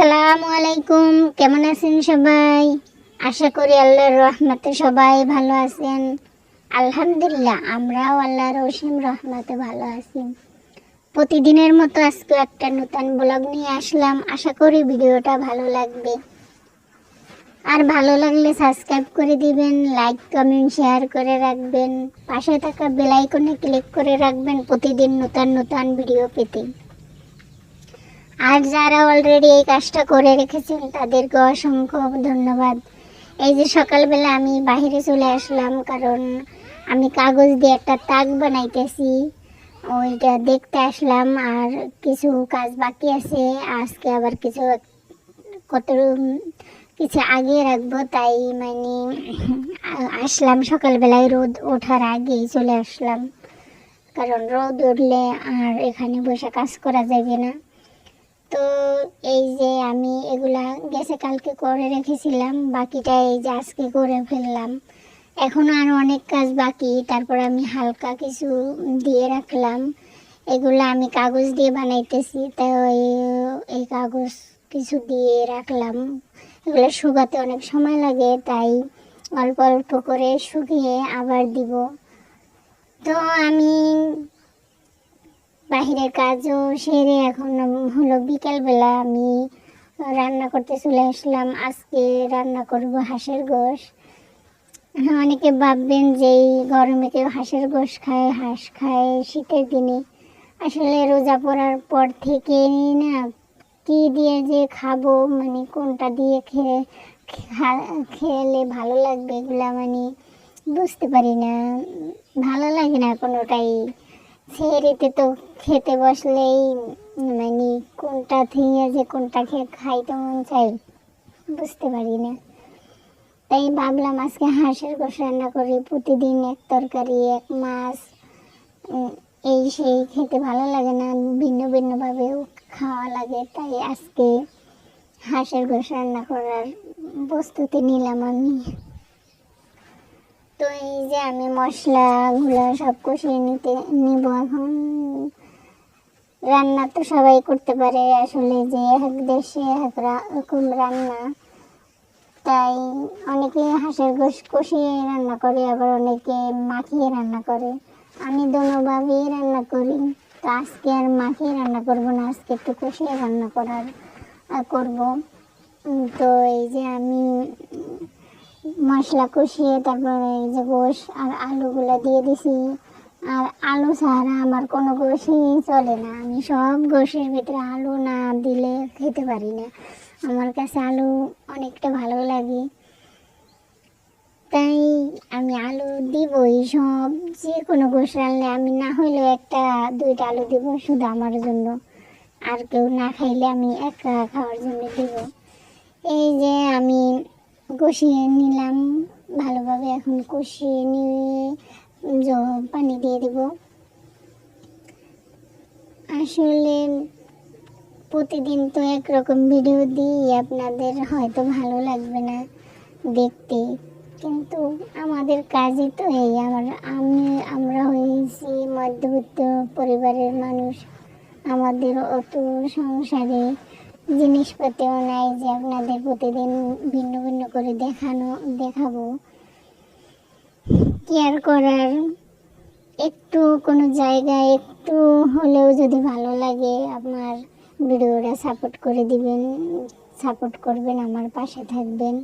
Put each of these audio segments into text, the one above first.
আসসালামু আলাইকুম। কেমন আছেন সবাই? আশা করি আল্লাহর রহমতে সবাই ভালো আছেন। আলহামদুলিল্লাহ, আমরাও আল্লাহর অসীম রহমতে ভালো আছি। প্রতিদিনের মতো আজকে একটা নতুন ব্লগ নিয়ে আসলাম। আশা করি ভিডিওটা ভালো লাগবে। আর ভালো লাগলে সাবস্ক্রাইব করে দিবেন, লাইক কমেন্ট শেয়ার করে রাখবেন, পাশে থাকা বেল আইকনে ক্লিক করে রাখবেন প্রতিদিন নতুন ভিডিও পেতে। আর যারা অলরেডি এই কাজটা করে রেখেছেন তাদেরকে অসংখ্য ধন্যবাদ। এই যে সকালবেলা আমি বাইরে চলে আসলাম, কারণ আমি কাগজ দিয়ে একটা তাক বানাইতেছি, ওইটা দেখতে আসলাম। আর কিছু কাজ বাকি আছে, আজকে আবার কিছু আগিয়ে রাখবো, তাই আসলাম সকালবেলায়, রোদ ওঠার আগেই চলে আসলাম, কারণ রোদ উঠলে আর এখানে বসে কাজ করা যাবে না। তো এই যে আমি এগুলা গেছে কালকে করে রেখেছিলাম, বাকিটা এই যে আজকে করে ফেললাম। এখনও আরও অনেক কাজ বাকি, তারপর আমি হালকা কিছু দিয়ে রাখলাম। এগুলা আমি কাগজ দিয়ে বানাইতেছি, তাই এই কাগজ কিছু দিয়ে রাখলাম। এগুলো শুকাতে অনেক সময় লাগে, তাই অল্প অল্প করে শুকিয়ে আবার দিব। তো আমি বাহিরের কাজও সেরে এখন হলো বিকেলবেলা, আমি রান্না করতে চলে আসলাম। আজকে রান্না করব হাঁসের গোশ। অনেকে ভাববেন যে এই গরমে কেউ হাঁসের গোশ খায়, হাঁস খায় শীতের দিনে। আসলে রোজা পড়ার পর থেকে না কি দিয়ে যে খাবো, কোনটা দিয়ে খেলে ভালো লাগবে, এগুলা বুঝতে পারি না, ভালো লাগে না কোনোটাই। সেহরিতে তো খেতে বসলেই কোনটা থেকে যে কোনটা খাইতে মন চাই বুঝতে পারি না। তাই ভাবলাম আজকে হাঁসের গোশ রান্না করি। প্রতিদিন এক তরকারি এক মাছ এই সেই খেতে ভালো লাগে না, ভিন্ন ভিন্নভাবেও খাওয়া লাগে, তাই আজকে হাঁসের গোশ রান্না করার প্রস্তুতি নিলাম আমি। তো এই যে আমি মশলাগুলো সব কষিয়ে নিব এখন। রান্না তো সবাই করতে পারে, আসলে যে এক দেশে এক রকম রান্না, তাই অনেকে হাঁসের গোশ কষিয়ে রান্না করে, আবার অনেকে মাখিয়ে রান্না করে। আমি দোনোভাবেই রান্না করি। তো আজকে আর মাখিয়ে রান্না করব না, আজকে একটু কষিয়ে রান্না করব। তো এই যে আমি মশলা কষিয়ে তারপরে এই যে গোশ আর আলুগুলো দিয়ে দিছি। আর আলু ছাড়া আমার কোনো গোশই চলে না, আমি সব গোশের ভিতরে আলু না দিলে খেতে পারি না। আমার কাছে আলু অনেকটা ভালো লাগে, তাই আমি আলু দিবই। সব যে কোনো গোশ রান্নালে আমি না হইলেও একটা দুইটা আলু দিব শুধু আমার জন্য, আর কেউ না খাইলে আমি একা খাওয়ার জন্য দিব। এই যে আমি কষিয়ে নিলাম ভালোভাবে, এখন কষিয়ে নিয়ে পানি দিয়ে দিব। আসলে প্রতিদিন তো একরকম ভিডিও দিই, আপনাদের হয়তো ভালো লাগবে না দেখতে, কিন্তু আমাদের কাজই তো এই। আমরা হয়েছি মধ্যবিত্ত পরিবারের মানুষ, আমাদের অত সংসারে জিনিসপাতিও নাই যে আপনাদের প্রতিদিন ভিন্ন ভিন্ন করে দেখাবো। কেয়ার করার একটু কোনো জায়গায় একটু হলেও যদি ভালো লাগে, আপনার ভিডিওটা সাপোর্ট করে দিবেন, সাপোর্ট করবেন, আমার পাশে থাকবেন।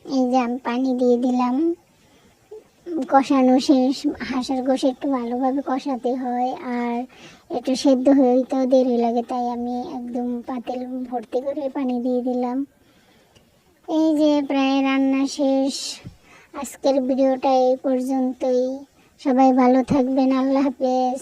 এই যে আমি পানি দিয়ে দিলাম, কষানো শেষ। হাঁসের গোশ একটু ভালোভাবে কষাতে হয়, আর একটু সেদ্ধ হইতেও দেরি লাগে, তাই আমি একদম পাতিল ভর্তি করে পানি দিয়ে দিলাম। এই যে প্রায় রান্না শেষ। আজকের ভিডিওটা এই পর্যন্তই। সবাই ভালো থাকবেন, আল্লাহ হাফেজ।